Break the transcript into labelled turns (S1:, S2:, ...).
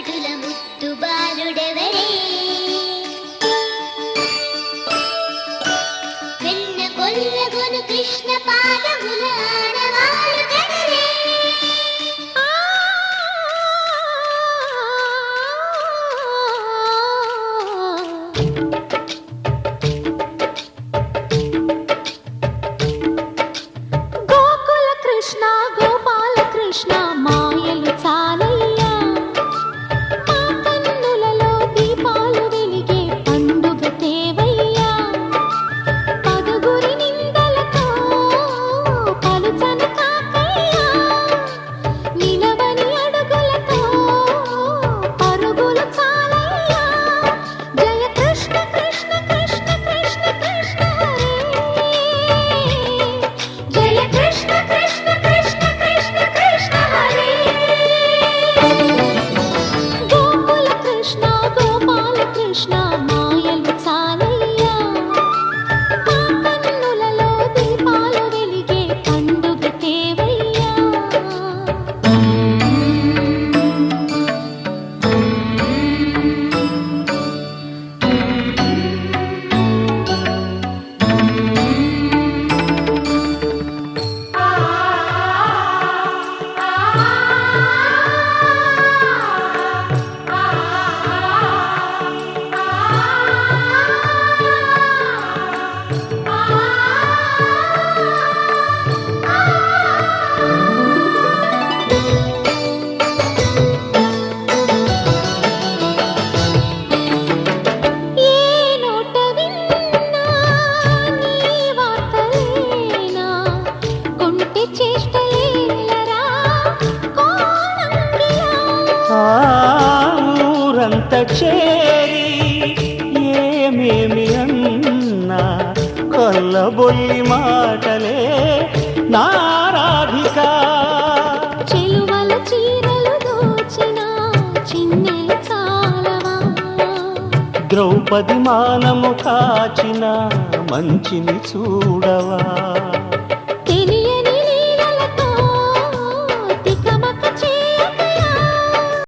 S1: మడుగుల ముద్దు బాలుడెవరే వెన్న కొల్లగొను కృష్ణ పాదముల ఆడవారు కదరే
S2: గోకుల కృష్ణ గోపాల కృష్ణ మాయలు చాలయ్యా మా కన్నులలో దీపాలు వెలిగే పండుగ తేవయ్యా పదుగురి నిందలతో పలుచని కాకయ్యా నిలవని అడుగులతో పరుగులు చాలయ్యా జయ కృష్ణ కృష్ణ కృష్ణ కృష్ణ కృష్ణ హరే జయ కృష్ణ కృష్ణ కృష్ణ కృష్ణ కృష్ణ హరే గోకుల కృష్ణ గోపాల కృష్ణ మాయలు చాలయ్యా మా కన్నులలో దీపాలు వెలిగే పండుగ తేవయ్యా ఏ నోట విన్నా నీ వార్తలేనా కొంటె చేష్టలేలరా కోణంగిలా
S3: ఆ ఊరంత చేరి ఏమేమి అన్నా కొల్లబొల్లి మాటలే నారాధిక
S2: చెలువల చీరలు దోచిన చిన్నెలు చాలవా
S3: ద్రౌపది మానము కాచిన మంచిని చూడవా